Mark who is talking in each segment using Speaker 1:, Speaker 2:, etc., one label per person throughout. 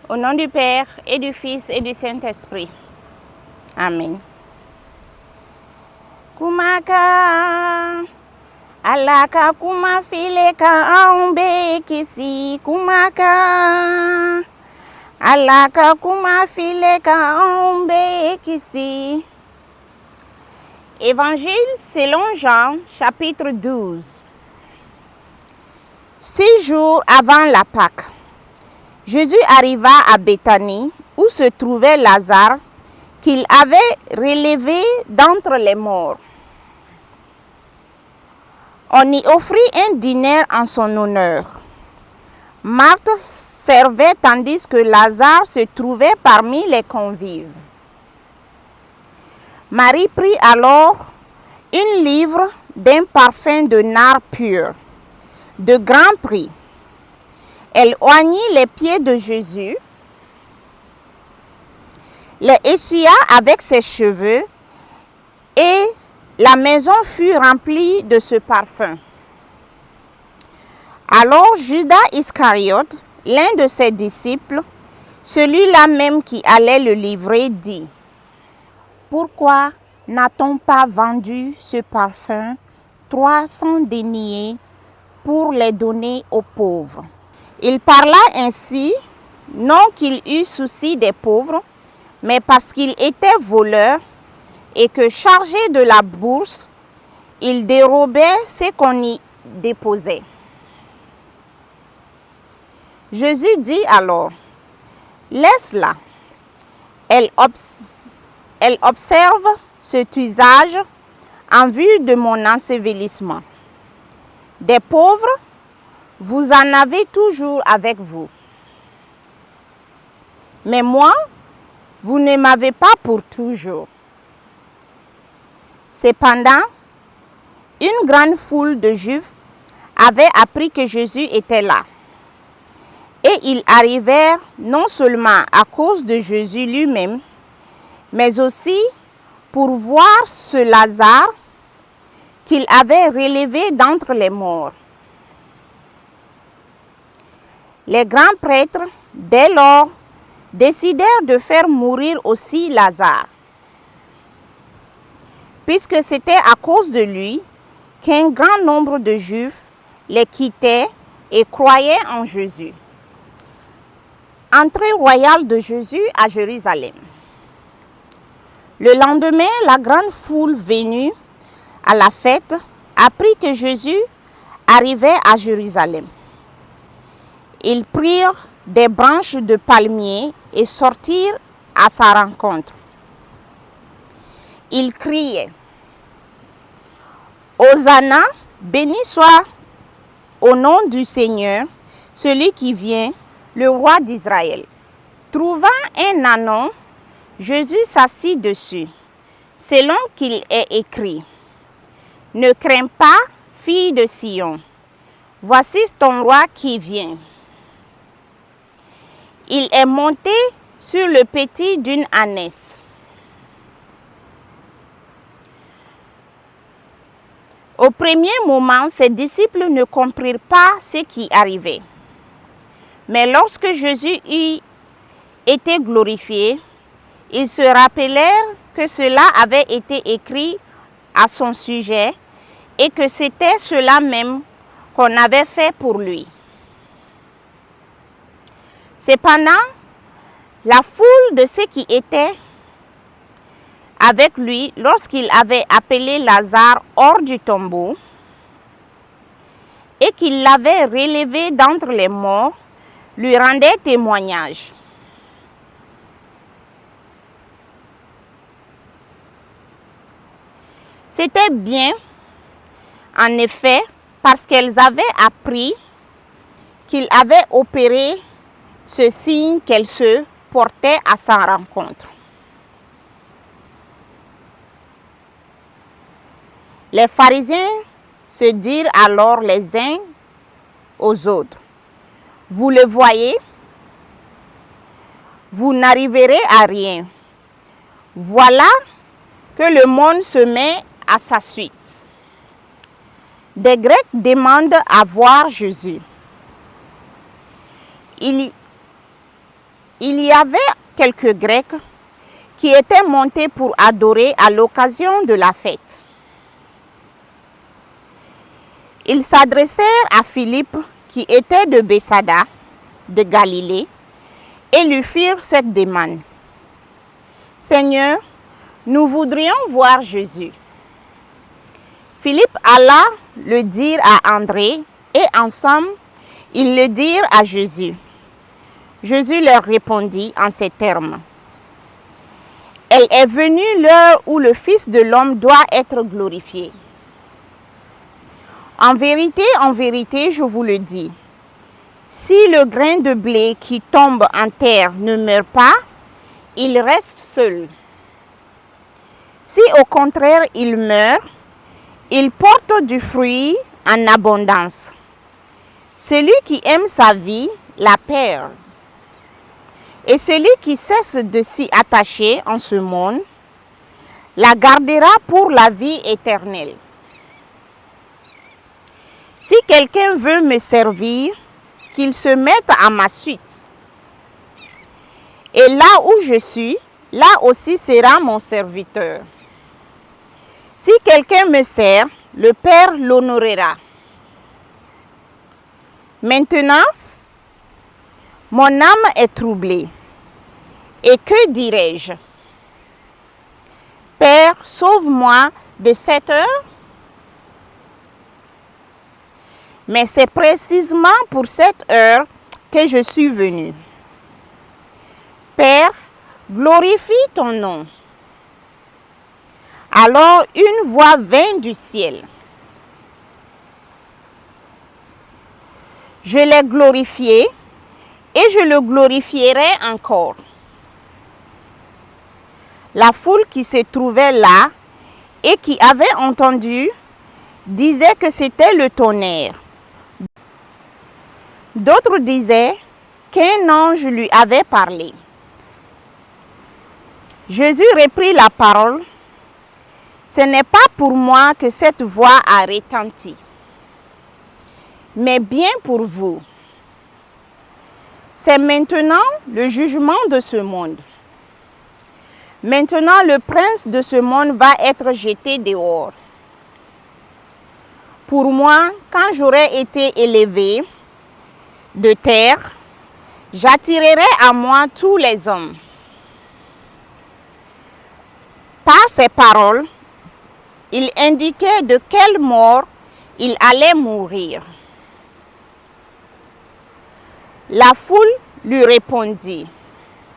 Speaker 1: Au nom du Père et du Fils et du Saint-Esprit. Amen. Kumaka alaka kuma fileka ombe kisi kumaka alaka kuma fileka ombe kisi. Évangile selon Jean, chapitre 12. 6 jours avant la Pâque, Jésus arriva à Béthanie, où se trouvait Lazare, qu'il avait relevé d'entre les morts. On y offrit un dîner en son honneur. Marthe servait tandis que Lazare se trouvait parmi les convives. Marie prit alors une livre d'un parfum de nard pur, de grand prix. Elle oignit les pieds de Jésus, les essuya avec ses cheveux, et la maison fut remplie de ce parfum. Alors Judas Iscariote, l'un de ses disciples, celui-là même qui allait le livrer, dit: Pourquoi n'a-t-on pas vendu ce parfum 300 deniers pour les donner aux pauvres? Il parla ainsi, non qu'il eût souci des pauvres, mais parce qu'il était voleur et que, chargé de la bourse, il dérobait ce qu'on y déposait. Jésus dit alors: Laisse-la. Elle observe cet usage en vue de mon ensevelissement. Des pauvres, vous en avez toujours avec vous. Mais moi, vous ne m'avez pas pour toujours. Cependant, une grande foule de Juifs avait appris que Jésus était là. Et ils arrivèrent non seulement à cause de Jésus lui-même, mais aussi pour voir ce Lazare qu'il avait relevé d'entre les morts. Les grands prêtres, dès lors, décidèrent de faire mourir aussi Lazare, puisque c'était à cause de lui qu'un grand nombre de Juifs les quittaient et croyaient en Jésus. Entrée royale de Jésus à Jérusalem. Le lendemain, la grande foule venue à la fête apprit que Jésus arrivait à Jérusalem. Ils prirent des branches de palmier et sortirent à sa rencontre. Ils criaient: Hosanna, béni soit au nom du Seigneur, celui qui vient, le roi d'Israël. Trouvant un ânon, Jésus s'assit dessus, selon qu'il est écrit: Ne crains pas, fille de Sion, voici ton roi qui vient. Il est monté sur le petit d'une ânesse. Au premier moment, ses disciples ne comprirent pas ce qui arrivait. Mais lorsque Jésus eut été glorifié, ils se rappelèrent que cela avait été écrit à son sujet et que c'était cela même qu'on avait fait pour lui. Cependant, la foule de ceux qui étaient avec lui, lorsqu'il avait appelé Lazare hors du tombeau et qu'il l'avait relevé d'entre les morts, lui rendait témoignage. C'était bien, en effet, parce qu'elles avaient appris qu'il avait opéré ce signe qu'elles se portaient à sa rencontre. Les pharisiens se dirent alors les uns aux autres: Vous le voyez, vous n'arriverez à rien. Voilà que le monde se met à sa suite. Des Grecs demandent à voir Jésus. Il y avait quelques Grecs qui étaient montés pour adorer à l'occasion de la fête. Ils s'adressèrent à Philippe, qui était de Bethsaïda, de Galilée, et lui firent cette demande. « Seigneur, nous voudrions voir Jésus. » Philippe alla le dire à André, et ensemble, ils le dirent à Jésus. Jésus leur répondit en ces termes. « Elle est venue l'heure où le Fils de l'homme doit être glorifié. En vérité, je vous le dis, si le grain de blé qui tombe en terre ne meurt pas, il reste seul. Si au contraire il meurt, il porte du fruit en abondance. Celui qui aime sa vie la perd. Et celui qui cesse de s'y attacher en ce monde, la gardera pour la vie éternelle. Si quelqu'un veut me servir, qu'il se mette à ma suite. Et là où je suis, là aussi sera mon serviteur. Si quelqu'un me sert, le Père l'honorera. Maintenant, mon âme est troublée. Et que dirai-je? Père, sauve-moi de cette heure. Mais c'est précisément pour cette heure que je suis venu. Père, glorifie ton nom. Alors une voix vint du ciel. Je l'ai glorifié et je le glorifierai encore. La foule qui se trouvait là et qui avait entendu disait que c'était le tonnerre. D'autres disaient qu'un ange lui avait parlé. Jésus reprit la parole. Ce n'est pas pour moi que cette voix a retenti, mais bien pour vous. C'est maintenant le jugement de ce monde. Maintenant, le prince de ce monde va être jeté dehors. Pour moi, quand j'aurai été élevé de terre, j'attirerai à moi tous les hommes. Par ces paroles, il indiquait de quelle mort il allait mourir. La foule lui répondit,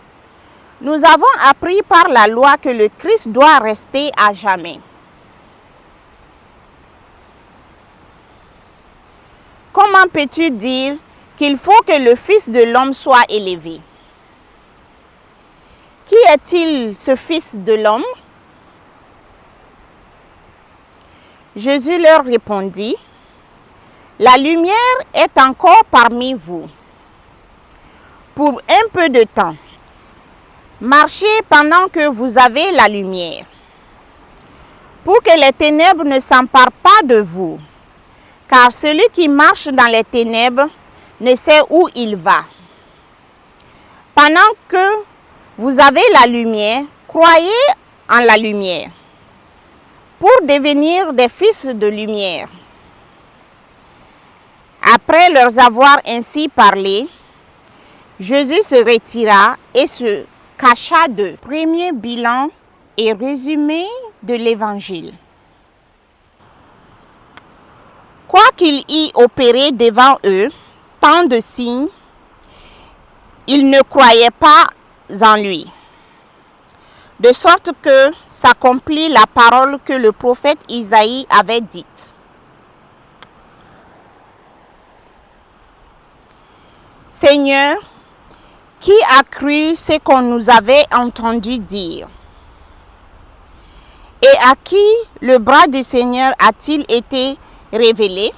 Speaker 1: « Nous avons appris par la loi que le Christ doit rester à jamais. Comment peux-tu dire qu'il faut que le Fils de l'homme soit élevé? Qui est-il, ce Fils de l'homme? » Jésus leur répondit, « La lumière est encore parmi vous. Pour un peu de temps, marchez pendant que vous avez la lumière, pour que les ténèbres ne s'emparent pas de vous. Car celui qui marche dans les ténèbres ne sait où il va. Pendant que vous avez la lumière, croyez en la lumière, pour devenir des fils de lumière. » Après leur avoir ainsi parlé, Jésus se retira et se cacha d'eux. Premier bilan et résumé de l'Évangile. Quoiqu'il y opérait devant eux tant de signes, ils ne croyaient pas en lui. De sorte que s'accomplit la parole que le prophète Isaïe avait dite. Seigneur, qui a cru ce qu'on nous avait entendu dire? Et à qui le bras du Seigneur a-t-il été révélé?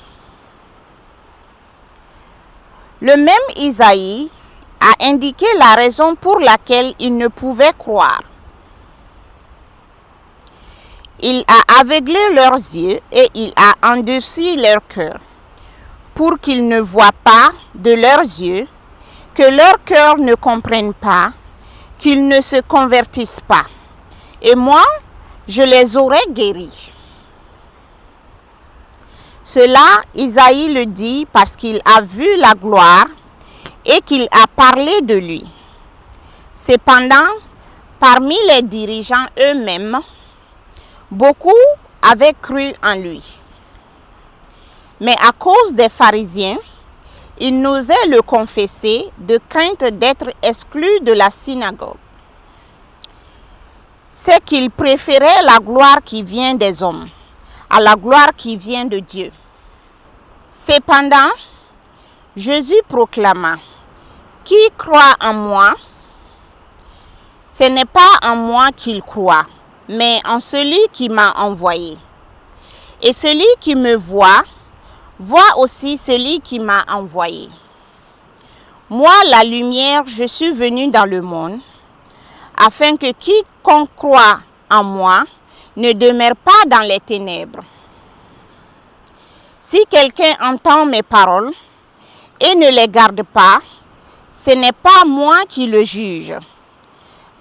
Speaker 1: Le même Isaïe a indiqué la raison pour laquelle ils ne pouvaient croire. Il a aveuglé leurs yeux et il a endurci leur cœur, pour qu'ils ne voient pas de leurs yeux, que leur cœur ne comprenne pas, qu'ils ne se convertissent pas. Et moi, je les aurais guéris. Cela, Isaïe le dit parce qu'il a vu la gloire et qu'il a parlé de lui. Cependant, parmi les dirigeants eux-mêmes, beaucoup avaient cru en lui. Mais à cause des pharisiens, ils n'osaient le confesser de crainte d'être exclus de la synagogue. C'est qu'ils préféraient la gloire qui vient des hommes à la gloire qui vient de Dieu. Cependant, Jésus proclama, « Qui croit en moi, ce n'est pas en moi qu'il croit, mais en celui qui m'a envoyé. Et celui qui me voit aussi celui qui m'a envoyé. Moi, la lumière, je suis venu dans le monde, afin que quiconque croit en moi ne demeure pas dans les ténèbres. Si quelqu'un entend mes paroles et ne les garde pas, ce n'est pas moi qui le juge,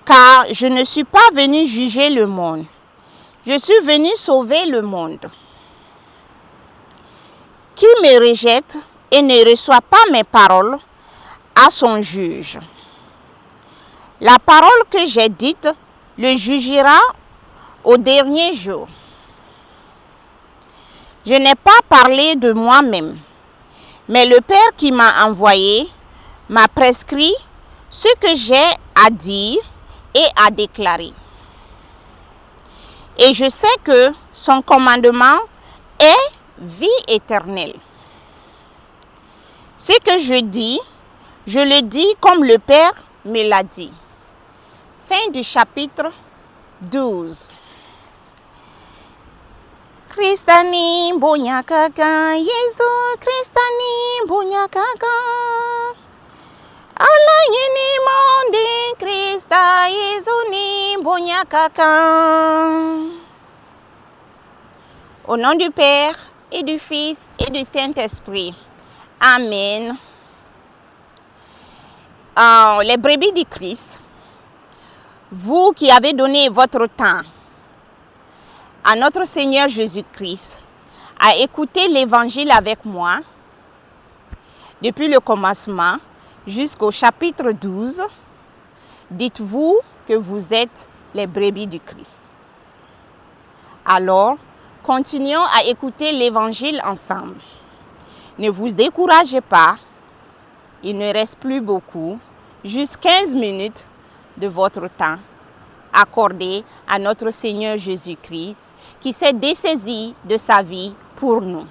Speaker 1: car je ne suis pas venu juger le monde, je suis venu sauver le monde. Qui me rejette et ne reçoit pas mes paroles a son juge. La parole que j'ai dite le jugera au dernier jour. Je n'ai pas parlé de moi-même, mais le Père qui m'a envoyé m'a prescrit ce que j'ai à dire et à déclarer. Et je sais que son commandement est vie éternelle. Ce que je dis, je le dis comme le Père me l'a dit. Fin du chapitre 12. Kristani bonyakaka, Yesu Kristani bonyakaka. Allah yini monde Krista Yesu ni bonyakaka. Au nom du Père et du Fils et du Saint-Esprit. Amen. Les brebis du Christ, vous qui avez donné votre temps à notre Seigneur Jésus-Christ, à écouter l'Évangile avec moi, depuis le commencement jusqu'au chapitre 12, dites-vous que vous êtes les brebis du Christ. Alors, continuons à écouter l'Évangile ensemble. Ne vous découragez pas, il ne reste plus beaucoup, juste 15 minutes de votre temps accordé à notre Seigneur Jésus-Christ qui s'est dessaisi de sa vie pour nous.